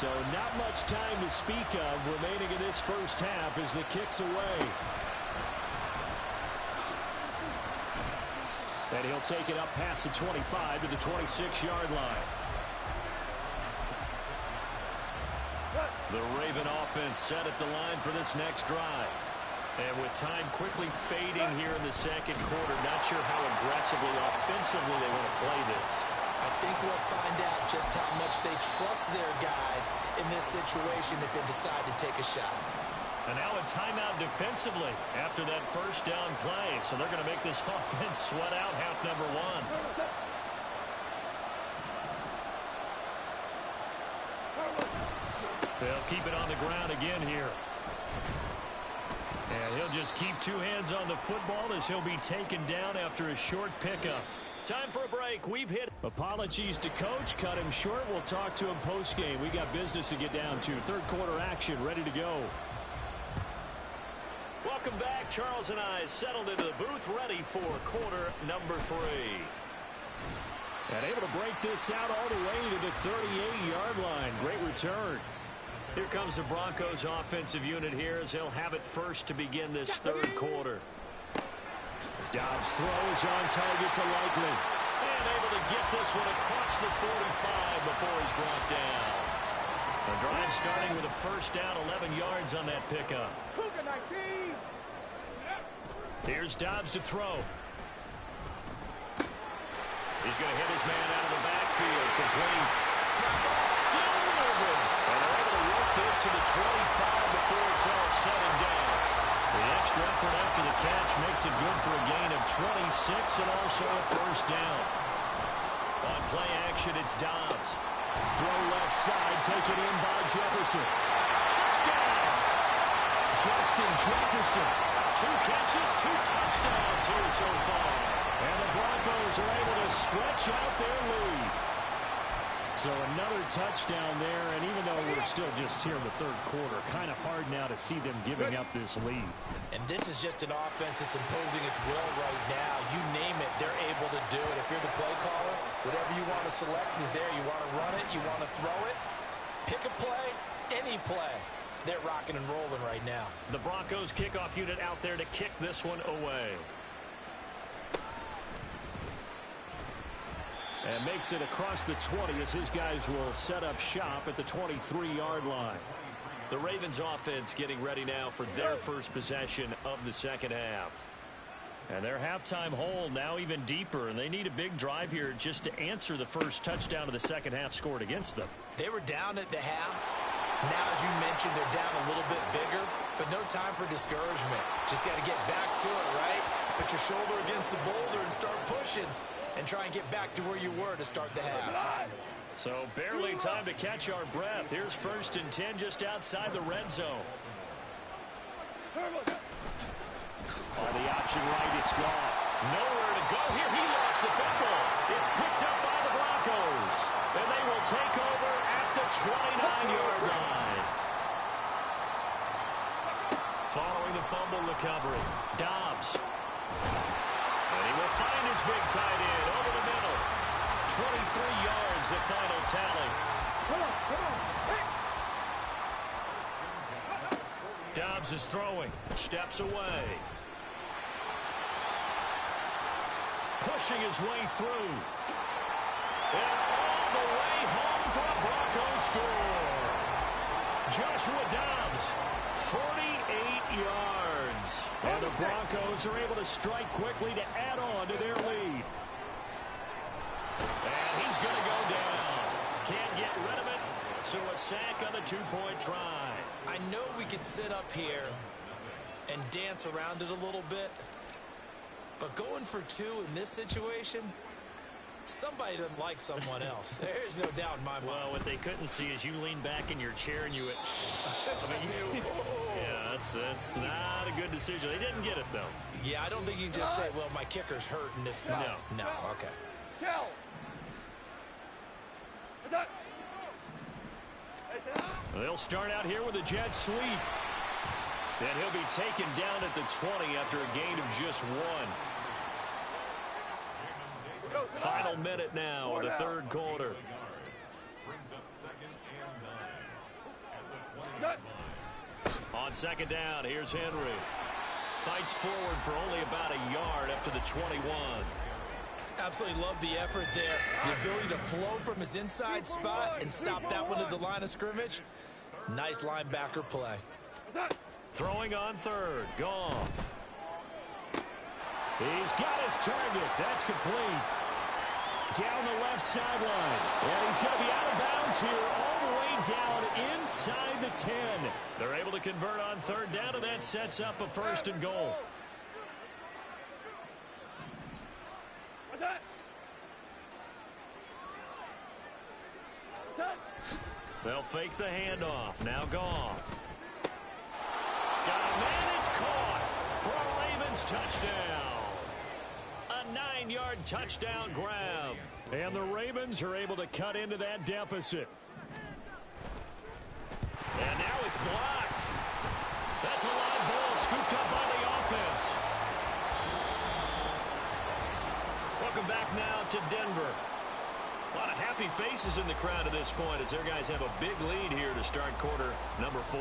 So not much time to speak of remaining in this first half as the kick's away. And he'll take it up past the 25 to the 26-yard line. The Raven offense set at the line for this next drive. And with time quickly fading here in the second quarter, not sure how aggressively, offensively they want to play this. I think we'll find out just how much they trust their guys in this situation if they decide to take a shot. And now a timeout defensively after that first down play. So they're going to make this offense sweat out half number one. They'll keep it on the ground again here. And he'll just keep two hands on the football as he'll be taken down after a short pickup. Time for a break. We've hit. Apologies to Coach. Cut him short. We'll talk to him post-game. We got business to get down to. Third quarter action ready to go. Welcome back. Charles and I settled into the booth ready for quarter number 3. And able to break this out all the way to the 38-yard line. Great return. Here comes the Broncos offensive unit here as they'll have it first to begin this third quarter. Dobbs throws on target to Likely. And able to get this one across the 45 before he's brought down. The drive starting with a first down, 11 yards on that pickup. Here's Dobbs to throw. He's going to hit his man out of the backfield. Complete. Still moving. And they're able to work this to the 25 before it's all said and done. The extra effort after the catch makes it good for a gain of 26 and also a first down. On play action, it's Dobbs. Throw left side, taken in by Jefferson. Touchdown! Justin Jefferson. 2 catches, 2 touchdowns here so far. And the Broncos are able to stretch out their lead. So another touchdown there, and even though we're still just here in the third quarter, kind of hard now to see them giving up this lead. And this is just an offense that's imposing its will right now. You name it, they're able to do it. If you're the play caller, whatever you want to select is there. You want to run it, you want to throw it, pick a play, any play. They're rocking and rolling right now. The Broncos kickoff unit out there to kick this one away. And makes it across the 20 as his guys will set up shop at the 23-yard line. The Ravens offense getting ready now for their first possession of the second half. And their halftime hole now even deeper, and they need a big drive here just to answer the first touchdown of the second half scored against them. They were down at the half. Now, as you mentioned, they're down a little bit bigger, but no time for discouragement. Just got to get back to it, right? Put your shoulder against the boulder and start pushing and try and get back to where you were to start the half. So barely time to catch our breath. Here's 1st and 10 just outside the red zone. On the option right, it's gone. Nowhere to go here. He lost the football. It's picked up by the Broncos. And they will take over at the 29-yard line. Following the fumble recovery, Dobbs. And he will find his big tight end over the middle. 23 yards, the final tally. Dobbs is throwing. Steps away. Pushing his way through. And all the way home for a Broncos score. Joshua Dobbs, 48 yards. And the Broncos are able to strike quickly to add on to their lead. And he's going to go down. Can't get rid of it. So a sack on the 2-point try. I know we could sit up here and dance around it a little bit, but going for 2 in this situation, somebody doesn't like someone else. There's no doubt in my mind. Well, what they couldn't see is you lean back in your chair and you went, yeah, that's not a good decision. They didn't get it, though. Yeah, I don't think you can just say, well, my kicker's hurt in this spot. No, okay. They'll start out here with a jet sweep. And he'll be taken down at the 20 after a gain of just 1. Final minute now of the third quarter. On second down, here's Henry. Fights forward for only about a yard up to the 21. Absolutely love the effort there. The ability to flow from his inside spot and stop that one at the line of scrimmage. Nice linebacker play. Throwing on third. Goff. He's got his target. That's complete. Down the left sideline. And he's going to be out of bounds here all the way down inside the 10. They're able to convert on third down, and that sets up a first and goal. They'll fake the handoff. Now Goff. Got a man. It's caught for a Ravens touchdown. A 9-yard touchdown grab. And the Ravens are able to cut into that deficit. And now it's blocked. That's a live ball scooped up by the offense. Welcome back now to Denver. A lot of happy faces in the crowd at this point as their guys have a big lead here to start quarter number 4.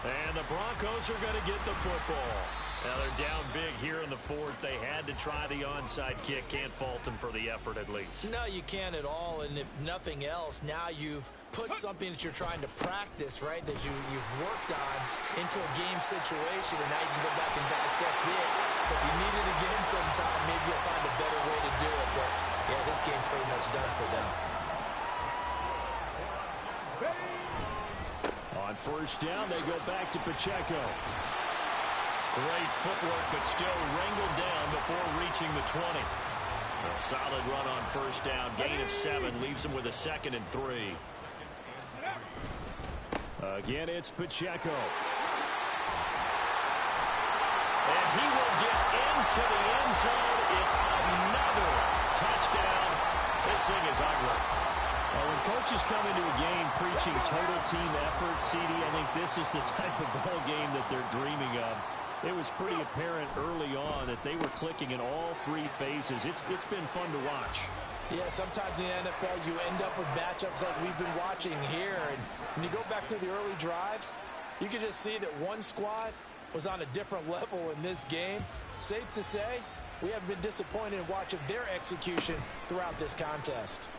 And the Broncos are going to get the football. Now they're down big here in the fourth. They had to try the onside kick. Can't fault them for the effort at least. No, you can't at all. And if nothing else, now you've put something that you're trying to practice, right, that you've worked on into a game situation, and now you can go back and dissect it. So if you need it again sometime, maybe you'll find a better way to do it. But, yeah, this game's pretty much done for them. On first down, they go back to Pacheco. Great footwork, but still wrangled down before reaching the 20. A solid run on first down. Gain of 7 leaves him with a 2nd and 3. Again, it's Pacheco. And he will get into the end zone. It's another touchdown. This thing is ugly. Well, when coaches come into a game preaching total team effort, CD, I think this is the type of ball game that they're dreaming of. It was pretty apparent early on that they were clicking in all 3 phases. It's been fun to watch. Yeah, sometimes in the NFL you end up with matchups like we've been watching here. And when you go back to the early drives, you can just see that one squad was on a different level in this game. Safe to say, we haven't been disappointed in watching their execution throughout this contest.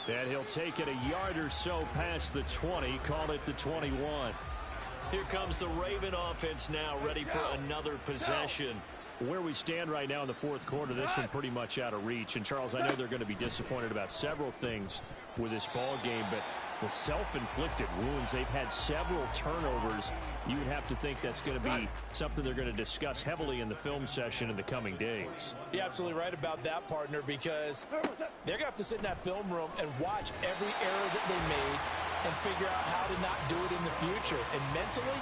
And he'll take it a yard or so past the 20, call it the 21. Here comes the Raven offense now, ready for another possession. Where we stand right now in the fourth quarter, this one pretty much out of reach. And, Charles, I know they're going to be disappointed about several things with this ball game, but the self-inflicted wounds, they've had several turnovers. You would have to think that's going to be something they're going to discuss heavily in the film session in the coming days. You're absolutely right about that, partner, because they're going to have to sit in that film room and watch every error that they made and figure out how to not do it in the future. And mentally,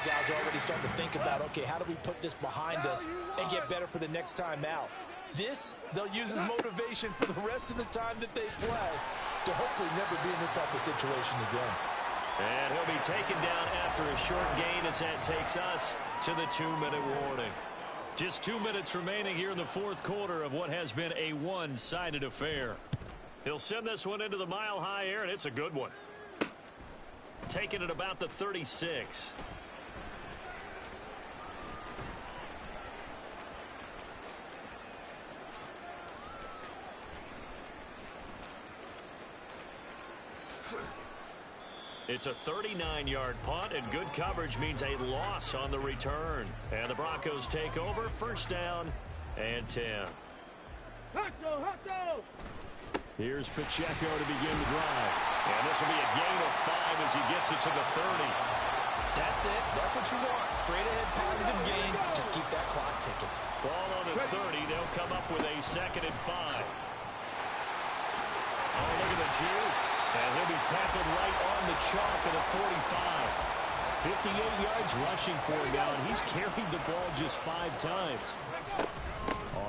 guys are already starting to think about, okay, how do we put this behind us and get better for the next time out? This, they'll use as motivation for the rest of the time that they play to hopefully never be in this type of situation again. And he'll be taken down after a short gain as that takes us to the 2-minute warning. Just 2 minutes remaining here in the fourth quarter of what has been a one-sided affair. He'll send this one into the mile-high air, and it's a good one. Taking it about the 36. It's a 39-yard punt, and good coverage means a loss on the return. And the Broncos take over, first down and 10. Here's Pacheco to begin the drive. And this will be a gain of 5 as he gets it to the 30. That's it. That's what you want. Straight ahead positive gain. Just keep that clock ticking. Ball on the 30. They'll come up with a 2nd and 5. Oh, look at the juke. And he'll be tackled right on the chalk at a 45. 58 yards rushing for him now, and he's carried the ball just 5 times.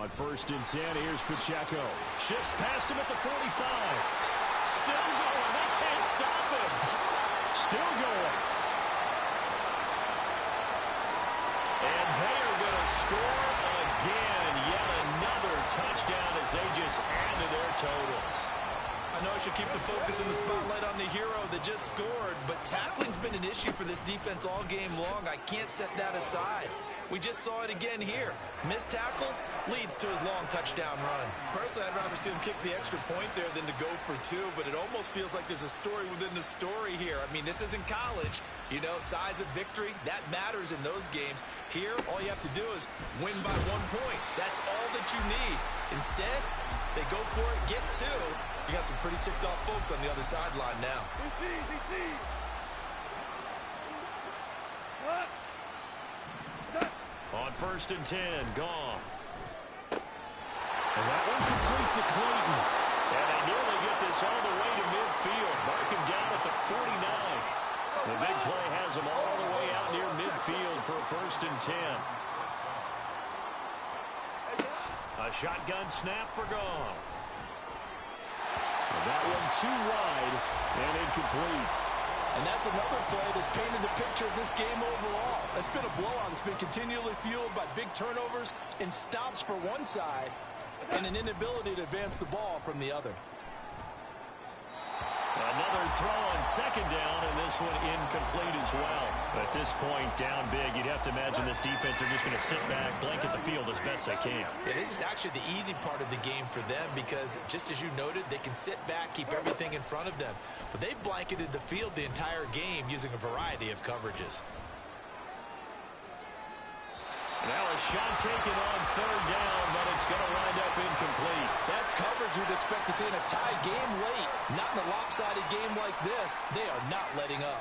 On first and 10, here's Pacheco. Shifts past him at the 45. Still going. They can't stop him. Still going. And they are going to score again. Yet another touchdown as as they just add to their totals. I know I should keep the focus and the spotlight on the hero that just scored, but tackling's been an issue for this defense all game long. I can't set that aside. We just saw it again here. Missed tackles leads to his long touchdown run. Personally, I'd rather see him kick the extra point there than to go for two, but it almost feels like there's a story within the story here. I mean, this isn't college. You know, size of victory, that matters in those games. Here, all you have to do is win by 1 point. That's all that you need. Instead, they go for it, get two. You got some pretty ticked off folks on the other sideline now. On 1st and 10, Goff. And that one's complete to Clayton. And they nearly get this all the way to midfield. Mark him down at the 49. The big play has him all the way out near midfield for a 1st and 10. A shotgun snap for Goff. And that one too wide and incomplete. And that's another play that's painted the picture of this game overall. It's been a blowout. It's been continually fueled by big turnovers and stops for one side and an inability to advance the ball from the other. Another throw on 2nd down, and this one incomplete as well. At this point, down big, you'd have to imagine this defense are just going to sit back, blanket the field as best they can. Yeah, this is actually the easy part of the game for them because, just as you noted, they can sit back, keep everything in front of them. But they've blanketed the field the entire game using a variety of coverages. Now a shot taken on 3rd down, but it's going to wind up incomplete. That's coverage you'd expect to see in a tie game late. Not in a lopsided game like this. They are not letting up.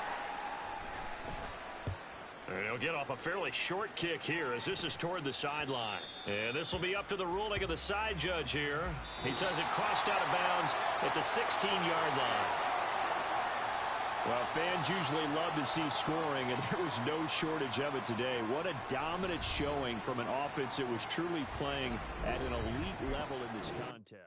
And he'll get off a fairly short kick here as this is toward the sideline. And this will be up to the ruling of the side judge here. He says it crossed out of bounds at the 16-yard line. Well, fans usually love to see scoring, and there was no shortage of it today. What a dominant showing from an offense that was truly playing at an elite level in this contest.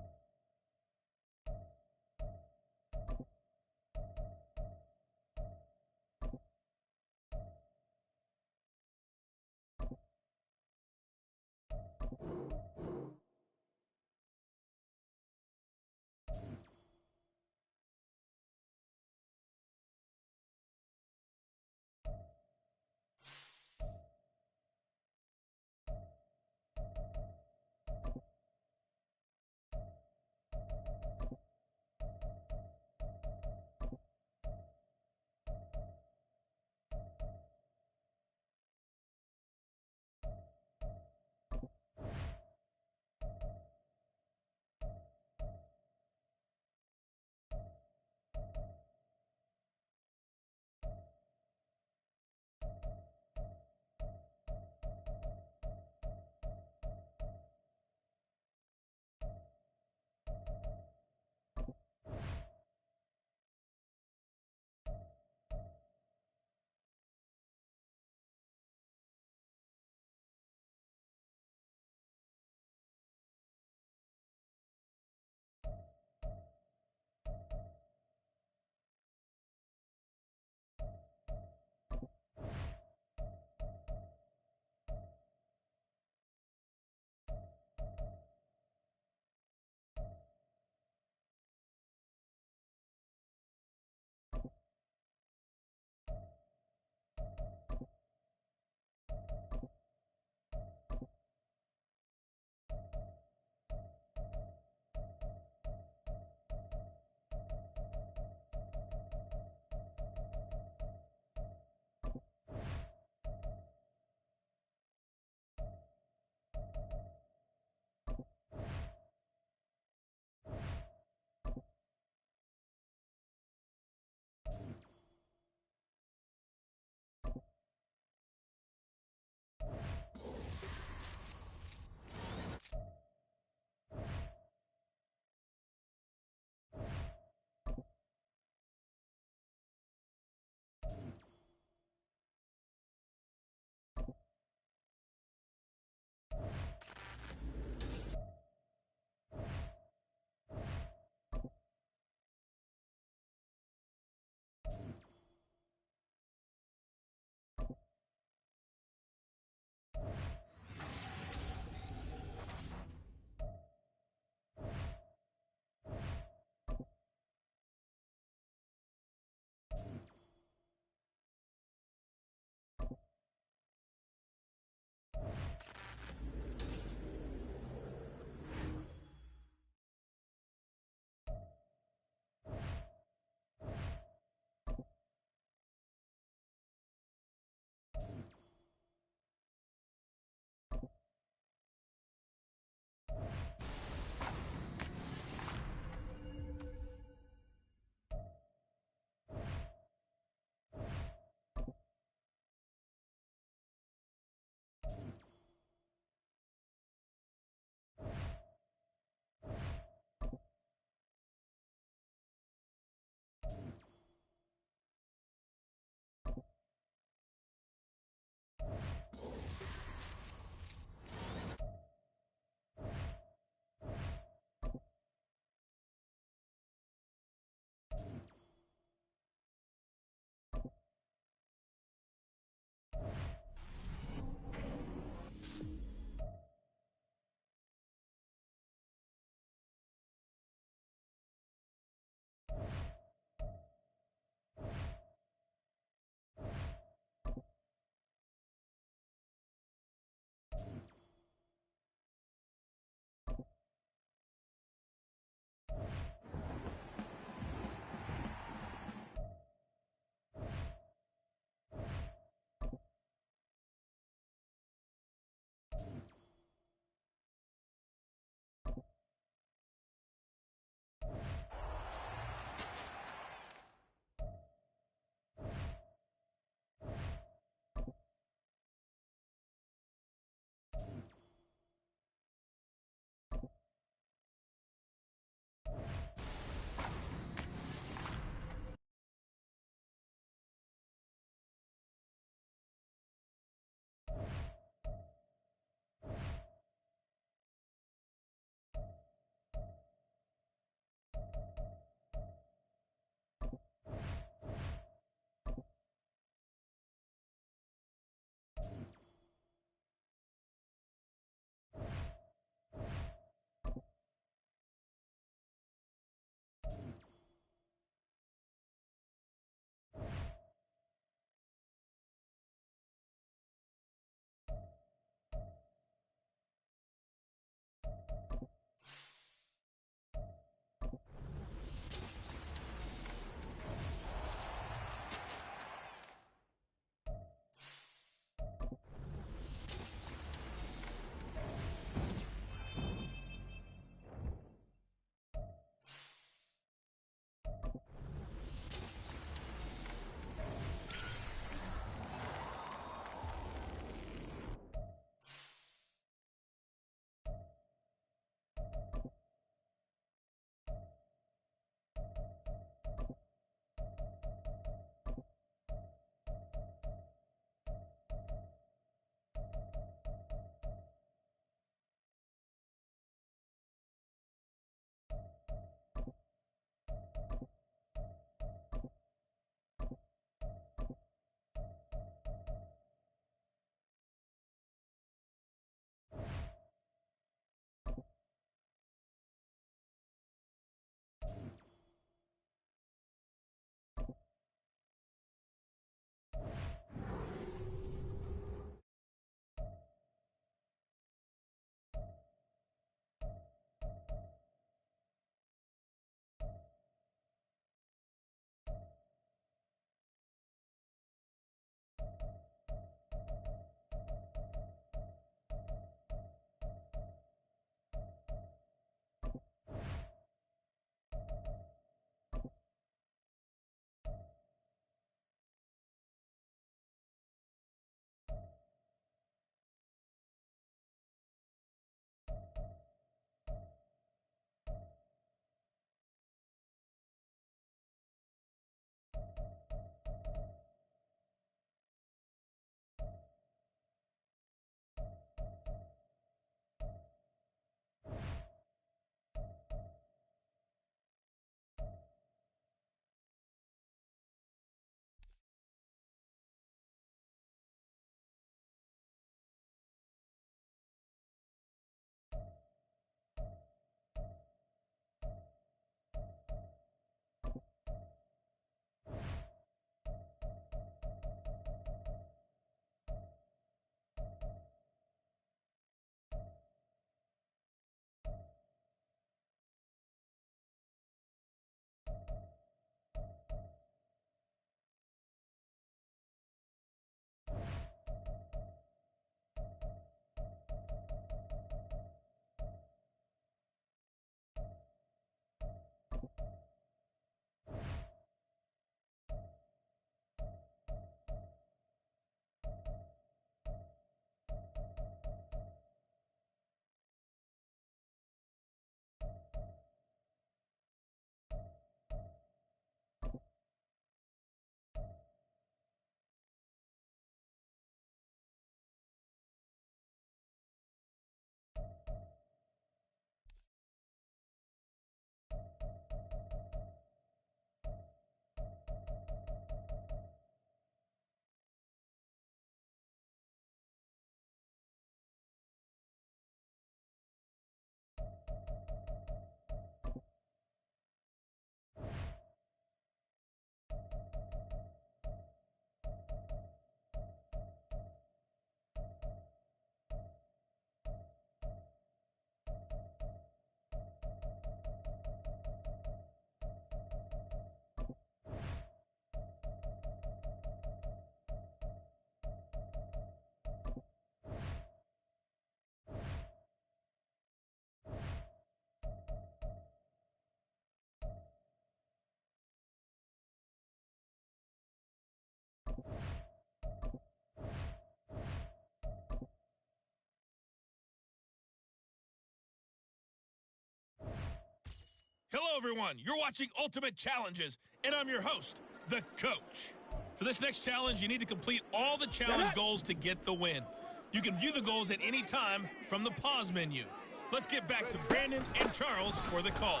Hello, everyone. You're watching Ultimate Challenges, and I'm your host, the coach. For this next challenge, you need to complete all the challenge goals to get the win. You can view the goals at any time from the pause menu. Let's get back to Brandon and Charles for the call.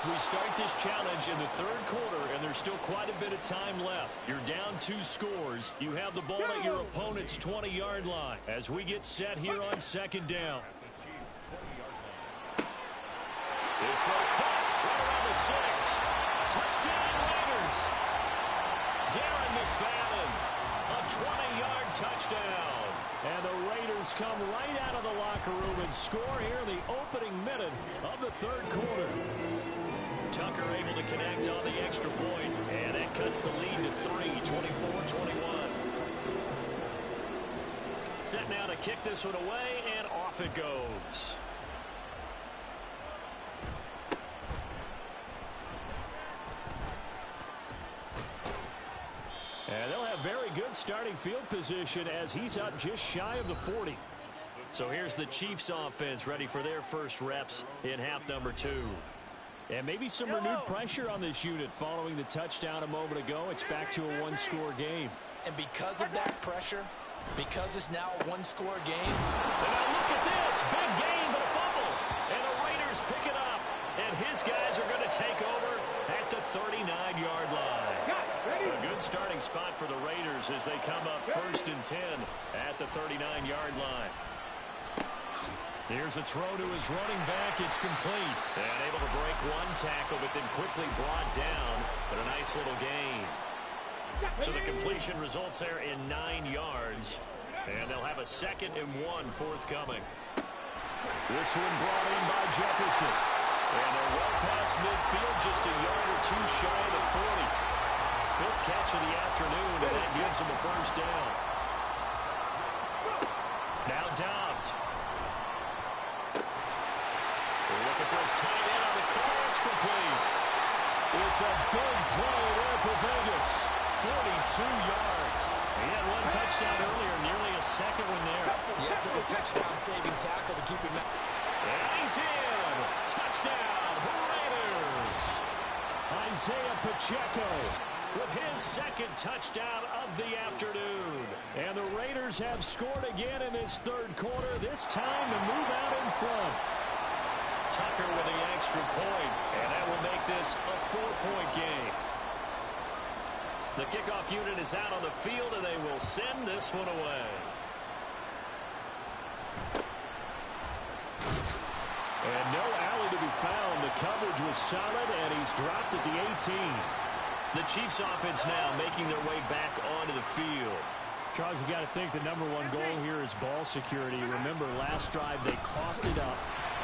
We start this challenge in the third quarter, and there's still quite a bit of time left. You're down 2 scores. You have the ball at your opponent's 20-yard line as we get set here on second down. This one caught right around the 6. Touchdown, Raiders. Darren McFadden, a 20-yard touchdown. And the Raiders come right out of the locker room and score here in the opening minute of the third quarter. Tucker able to connect on the extra point, and that cuts the lead to 3, 24-21. Set now to kick this one away, and off it goes. And they'll have very good starting field position as he's up just shy of the 40. So here's the Chiefs offense ready for their first reps in half number 2. And maybe some renewed pressure on this unit following the touchdown a moment ago. It's back to a 1-score game. And because of that pressure, because it's now a 1-score game. And now look at this. Big game, but a fumble. And the Raiders pick it up. And his guys are going to take over at the 39-yard line. A good starting spot for the Raiders as they come up 1st and 10 at the 39-yard line. Here's a throw to his running back. It's complete. And able to break one tackle, but then quickly brought down. But a nice little gain. So the completion results there in 9 yards. And they'll have a 2nd and 1 forthcoming. This one brought in by Jefferson. And they're well past midfield, just a yard or 2 shy of the 40. 5th catch of the afternoon, and that gives him a first down. Now Dobbs. Look at this tight end on the corner. It's complete. It's a big play there for Vegas. 42 yards. He had 1 touchdown earlier, nearly a 2nd one there. Yeah, took a touchdown-saving tackle to keep him out. And he's in. Touchdown, Raiders. Isaiah Pacheco with his 2nd touchdown of the afternoon. And the Raiders have scored again in this third quarter, this time to move out in front. Tucker with the extra point, and that will make this a 4-point game. The kickoff unit is out on the field, and they will send this one away. And no alley to be found. The coverage was solid, and he's dropped at the 18. The Chiefs offense now making their way back onto the field. Charles, you got to think the #1 goal here is ball security. Remember, last drive they coughed it up.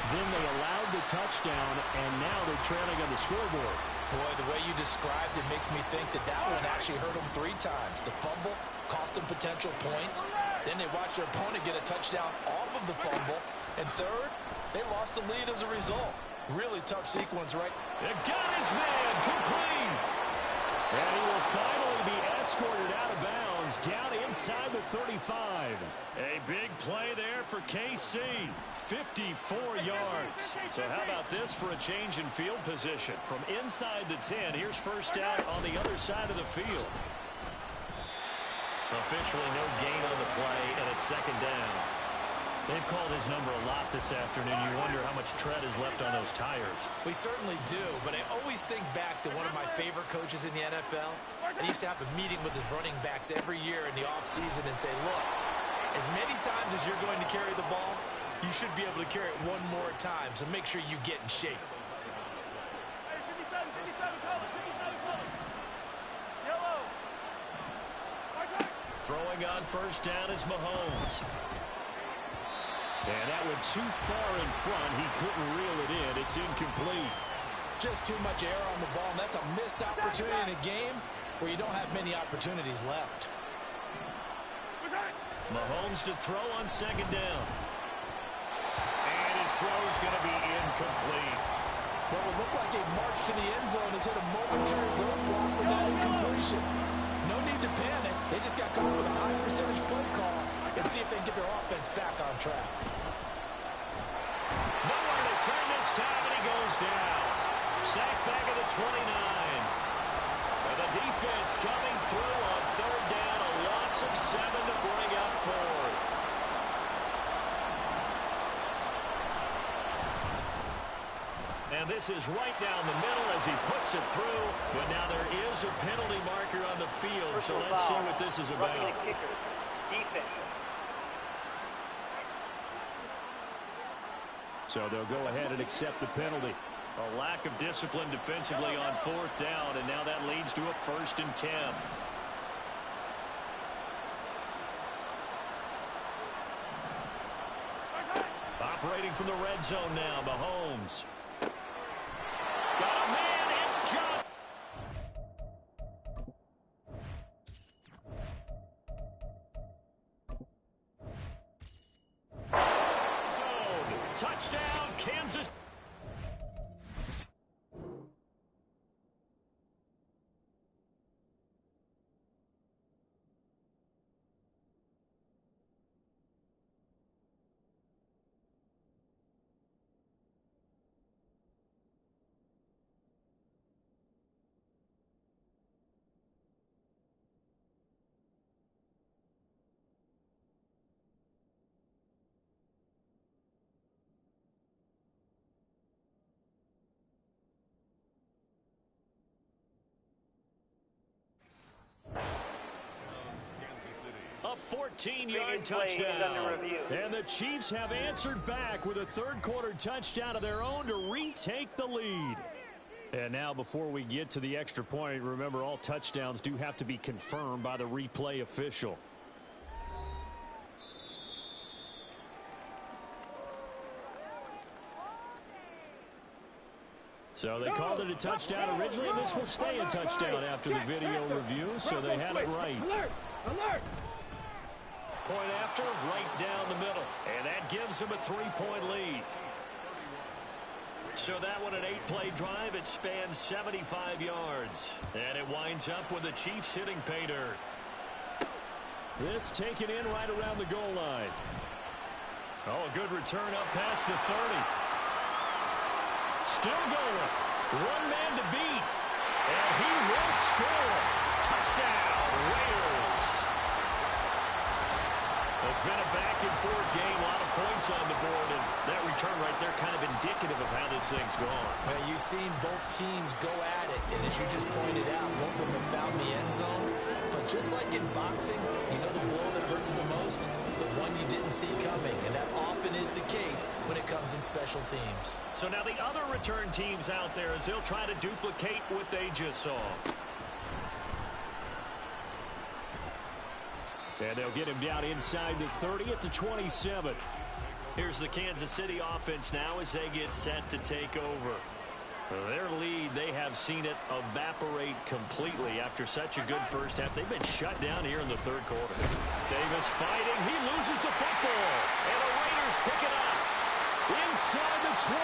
Then they allowed the touchdown, and now they're trailing on the scoreboard. Boy, the way you described it makes me think that one actually hurt them 3 times. The fumble cost them potential points. Then they watched their opponent get a touchdown off of the fumble. And third, they lost the lead as a result. Really tough sequence, right? They got his man complete. And he will finally be escorted out of bounds down inside the 35. A big play there for KC. 54 yards. So how about this for a change in field position? From inside the 10, here's first down on the other side of the field. Officially no gain on the play, and it's 2nd down. They've called his number a lot this afternoon. You wonder how much tread is left on those tires. We certainly do, but I always think back to one of my favorite coaches in the NFL. And he used to have a meeting with his running backs every year in the offseason and say, look, as many times as you're going to carry the ball, you should be able to carry it one more time, so make sure you get in shape. Throwing on first down is Mahomes. And that went too far in front. He couldn't reel it in. It's incomplete. Just too much air on the ball, and that's a missed opportunity in a game where you don't have many opportunities left. Mahomes to throw on 2nd down. And his throw is going to be incomplete. Well, it looked like a march to the end zone has hit a momentary roadblock with that incompletion. No need to panic. They just got caught with a high percentage play call and see if they can get their offense back on track. Nowhere to turn this time, and he goes down. Sacked back at the 29. And the defense coming through on third down. A loss of 7 to bring up fourth. And this is right down the middle as he puts it through. But now there is a penalty marker on the field. So let's see what this is about. So they'll go ahead and accept the penalty. A lack of discipline defensively on fourth down, and now that leads to a 1st and 10. Operating from the red zone now, Mahomes. Got a man, it's John. Zone, touchdown, Kansas. A 14-yard touchdown. And the Chiefs have answered back with a third-quarter touchdown of their own to retake the lead. And now before we get to the extra point, remember all touchdowns do have to be confirmed by the replay official. So they called it a touchdown originally, and this will stay a touchdown after the video review, so they had it right. Alert! Alert! Point after, right down the middle. And that gives them a 3-point lead. So that one, an 8-play drive. It spans 75 yards. And it winds up with the Chiefs hitting pay dirt. This taken in right around the goal line. Oh, a good return up past the 30. Still going. One man to beat. And he will score. Touchdown, Raiders. It's been a back-and-forth game, a lot of points on the board, and that return right there kind of indicative of how this thing's gone. Well, you've seen both teams go at it, and as you just pointed out, both of them have found the end zone. But just like in boxing, you know the blow that hurts the most? The one you didn't see coming, and that often is the case when it comes in special teams. So now the other return teams out there, as they'll try to duplicate what they just saw. And they'll get him down inside the 30 at the 27. Here's the Kansas City offense now as they get set to take over. Their lead, they have seen it evaporate completely after such a good first half. They've been shut down here in the third quarter. Davis fighting. He loses the football. And the Raiders pick it up. Inside the 20.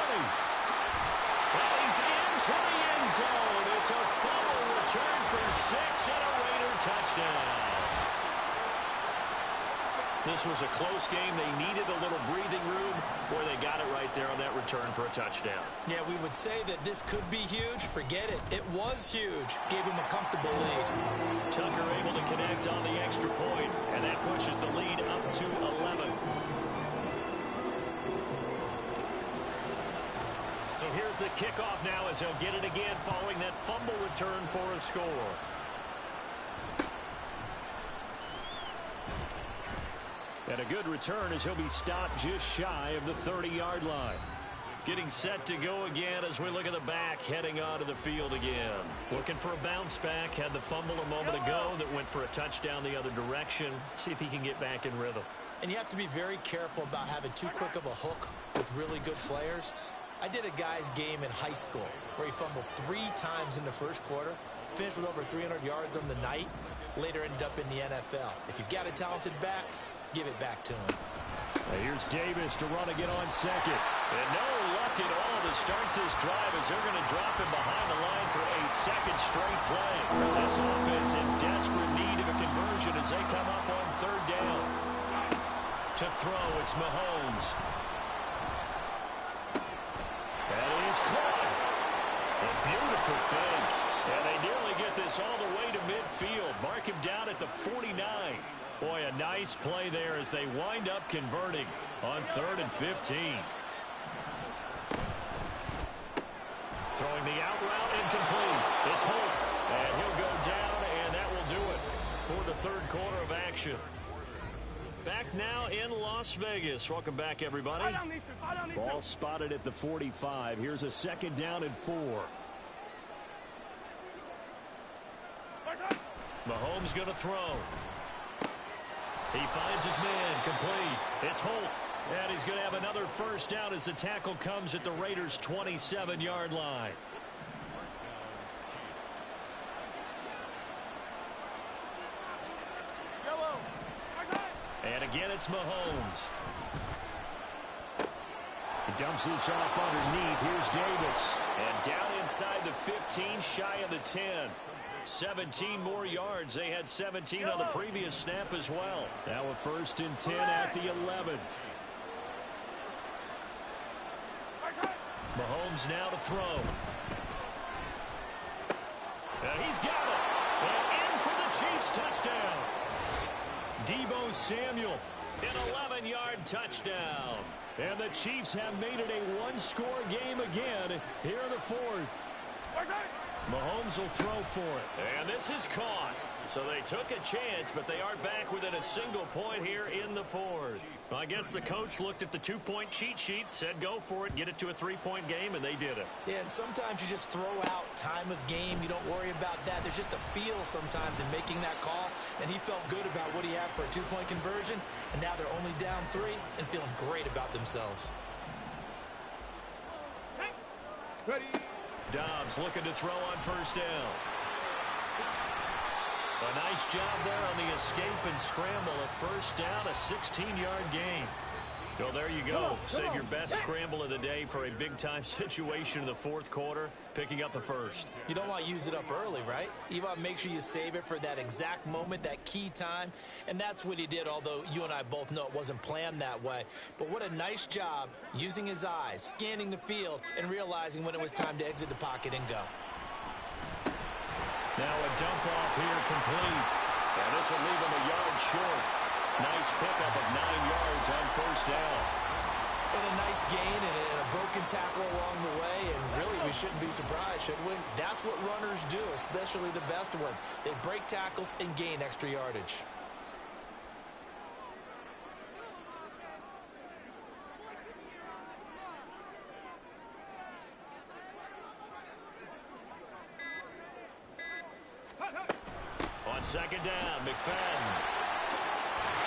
Well, he's into the end zone. It's a fumble return for 6 and a Raider touchdown. This was a close game. They needed a little breathing room, where they got it right there on that return for a touchdown. Yeah, we would say that this could be huge. Forget it. It was huge. Gave him a comfortable lead. Tucker able to connect on the extra point, and that pushes the lead up to 11. So here's the kickoff now as he'll get it again following that fumble return for a score. And a good return as he'll be stopped just shy of the 30-yard line. Getting set to go again as we look at the back, heading onto the field again. Looking for a bounce back. Had the fumble a moment ago that went for a touchdown the other direction. See if he can get back in rhythm. And you have to be very careful about having too quick of a hook with really good players. I did a guy's game in high school where he fumbled 3 times in the first quarter, finished with over 300 yards on the night, later ended up in the NFL. If you've got a talented back, give it back to him. Here's Davis to run again on second. And no luck at all to start this drive as they're going to drop him behind the line for a second straight play. This offense in desperate need of a conversion as they come up on third down. To throw, it's Mahomes. That is caught. A beautiful fake. And they nearly get this all the way to midfield. Mark him down at the 49. Boy, a nice play there as they wind up converting on 3rd and 15. Throwing the out route incomplete. It's Holt. And he'll go down, and that will do it for the 3rd quarter of action. Back now in Las Vegas. Welcome back, everybody. Ball spotted at the 45. Here's a 2nd down and 4. Mahomes going to throw. He finds his man, complete. It's Holt. And he's going to have another 1st down as the tackle comes at the Raiders' 27-yard line. And again, it's Mahomes. He dumps this off underneath. Here's Davis. And down inside the 15, shy of the 10. 17 more yards. They had 17 on the previous snap as well. Now a 1st and 10 at the 11. Mahomes now to throw. And he's got it. And in for the Chiefs touchdown. Deebo Samuel, an 11-yard touchdown. And the Chiefs have made it a 1-score game again here in the 4th. Mahomes will throw for it. And this is caught. So they took a chance, but they are back within a single point here in the 4th. Well, I guess the coach looked at the 2-point cheat sheet, said go for it, get it to a 3-point game, and they did it. Yeah, and sometimes you just throw out time of game. You don't worry about that. There's just a feel sometimes in making that call, and he felt good about what he had for a 2-point conversion, and now they're only down 3 and feeling great about themselves. Ready. Dobbs looking to throw on 1st down. A nice job there on the escape and scramble. A 1st down, a 16-yard gain. So there you go. Save your best scramble of the day for a big-time situation in the 4th quarter, picking up the 1st. You don't want to use it up early, right? You want to make sure you save it for that exact moment, that key time. And that's what he did, although you and I both know it wasn't planned that way. But what a nice job using his eyes, scanning the field, and realizing when it was time to exit the pocket and go. Now a dump off here complete. And this will leave him a yard short. Nice pickup of 9 yards on 1st down. And a nice gain and a broken tackle along the way. And really, we shouldn't be surprised, should we? That's what runners do, especially the best ones. They break tackles and gain extra yardage. On 2nd down, McFadden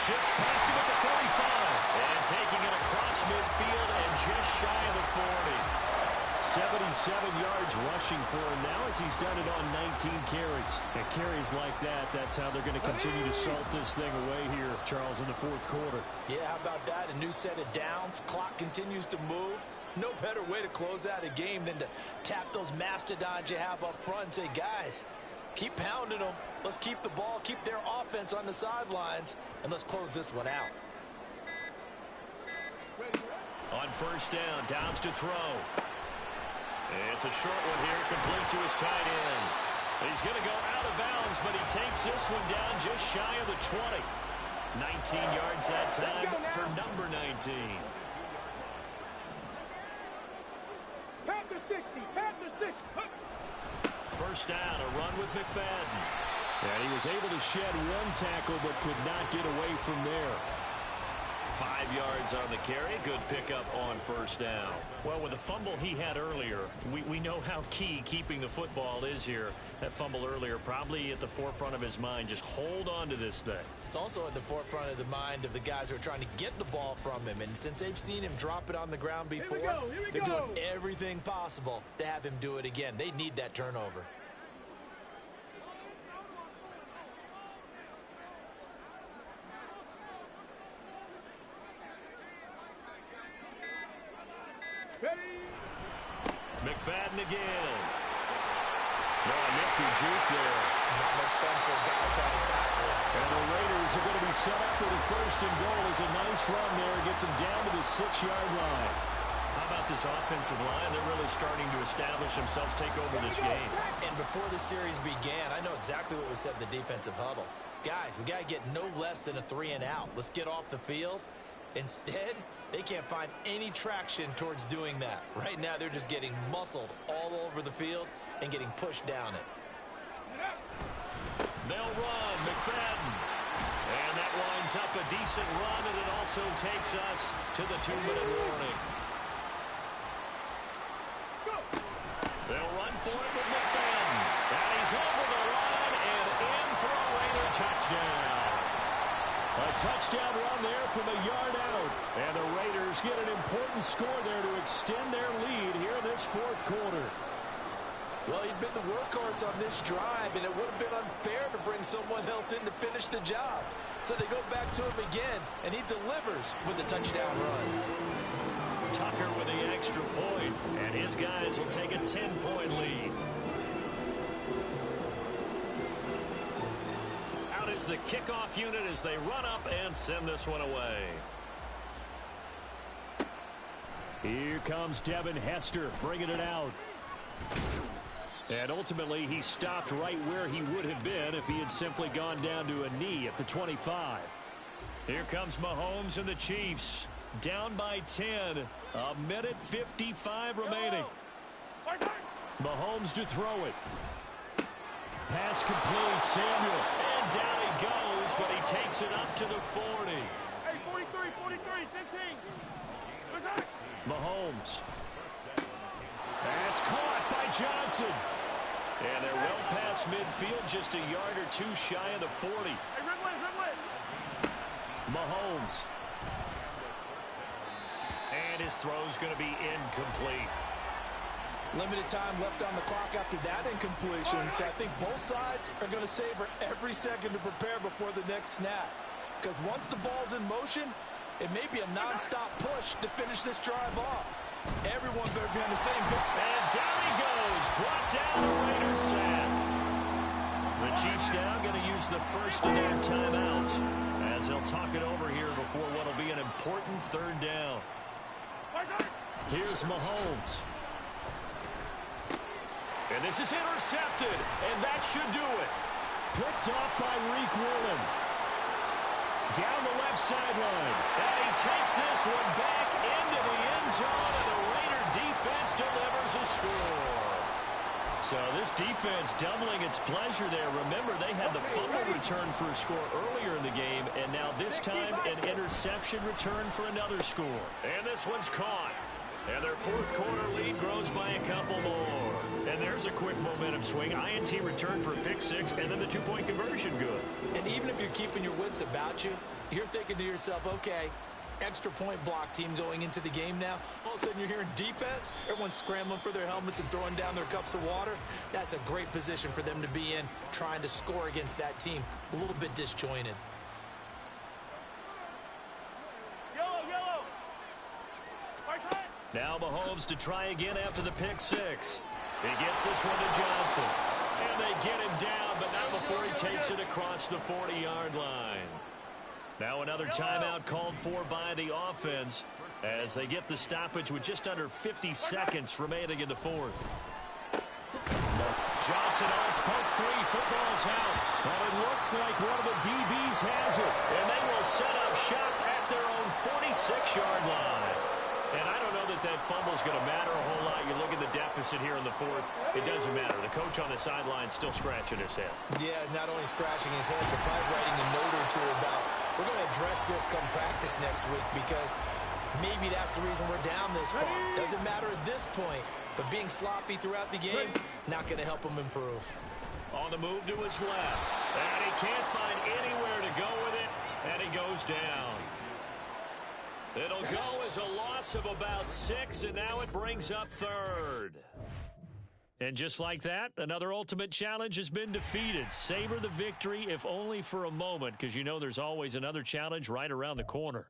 shifts past him at the 45. And taking it across midfield and just shy of the 40. 77 yards rushing for him now as he's done it on 19 carries. And carries like that, that's how they're going to continue to salt this thing away here, Charles, in the 4th quarter. Yeah, how about that? A new set of downs. Clock continues to move. No better way to close out a game than to tap those mastodons you have up front and say, guys, keep pounding them. Let's keep the ball, keep their offense on the sidelines, and let's close this one out. On 1st down, Downs to throw. It's a short one here, complete to his tight end. He's going to go out of bounds, but he takes this one down just shy of the 20. 19 yards that time for number 19. Pat the 60, pat the 60. 1st down, a run with McFadden. And he was able to shed 1 tackle, but could not get away from there. 5 yards on the carry. Good pickup on 1st down. Well, with the fumble he had earlier, we know how key keeping the football is here. That fumble earlier probably at the forefront of his mind. Just hold on to this thing. It's also at the forefront of the mind of the guys who are trying to get the ball from him. And since they've seen him drop it on the ground before, they're doing everything possible to have him do it again. They need that turnover. McFadden again. No, nifty juke there. Not much fun for a guy trying to tackle. And the Raiders are going to be set up with a 1st and goal. As a nice run there. Gets him down to the 6-yard line. How about this offensive line? They're really starting to establish themselves, take over this game. And before the series began, I know exactly what we said in the defensive huddle. Guys, we got to get no less than a 3-and-out. Let's get off the field. Instead, they can't find any traction towards doing that. Right now, they're just getting muscled all over the field and getting pushed down it. They'll run, McFadden. And that winds up a decent run, and it also takes us to the 2-minute warning. They'll run for it with McFadden. And he's over the line and in for a Raider touchdown. A touchdown run there from a yard out. And the Raiders get an important score there to extend their lead here in this fourth quarter. Well, he'd been the workhorse on this drive, and it would have been unfair to bring someone else in to finish the job. So they go back to him again, and he delivers with a touchdown run. Tucker with the extra point, and his guys will take a 10-point lead. Out is the kickoff unit as they run up and send this one away. Here comes Devin Hester bringing it out. And ultimately, he stopped right where he would have been if he had simply gone down to a knee at the 25. Here comes Mahomes and the Chiefs. Down by 10. A minute 55 remaining. Mahomes to throw it. Pass complete, Samuel. And down he goes, but he takes it up to the 40. Hey, 43, 43, 15. Mahomes. That's caught by Johnson. And they're well past midfield, just a yard or two shy of the 40. Hey, Ridley. Mahomes. And his throw's going to be incomplete. Limited time left on the clock after that incompletion, so I think both sides are going to savor every second to prepare before the next snap. Because once the ball's in motion, it may be a non-stop push to finish this drive off. Everyone better be on the same page. And down he goes. Brought down the Raiders sack. The Chiefs now going to use the first of their timeouts as they'll talk it over here before what will be an important third down. Here's Mahomes. And this is intercepted. And that should do it. Picked off by Reek Woolen. Down the left sideline. And he takes this one back into the end zone, and the Raider defense delivers a score. So this defense doubling its pleasure there. Remember, they had the fumble return for a score earlier in the game, and now this time an interception return for another score. And this one's caught. And their fourth quarter lead grows by a couple more. And there's a quick momentum swing. INT return for a pick six, and then the two-point conversion good. And even if you're keeping your wits about you, you're thinking to yourself, okay, extra point block team going into the game now. All of a sudden you're hearing defense. Everyone's scrambling for their helmets and throwing down their cups of water. That's a great position for them to be in, trying to score against that team. A little bit disjointed. Yellow. Now Mahomes to try again after the pick six. He gets this one to Johnson. And they get him down, but not before he takes it across the 40-yard line. Now another timeout called for by the offense as they get the stoppage with just under 50 seconds remaining in the fourth. Johnson on its poke three. Football's out. But it looks like one of the DBs has it. And they will set up shop at their own 46-yard line. And I don't know that that fumble's going to matter a whole lot. You look at the deficit here in the fourth. It doesn't matter. The coach on the sideline still scratching his head. Yeah, not only scratching his head, but probably writing a note or two about, we're going to address this come practice next week because maybe that's the reason we're down this far. Doesn't matter at this point, but being sloppy throughout the game, not going to help him improve. On the move to his left. And he can't find anywhere to go with it, and he goes down. It'll go as a loss of about 6, and now it brings up third. And just like that, another ultimate challenge has been defeated. Savor the victory, if only for a moment, because you know there's always another challenge right around the corner.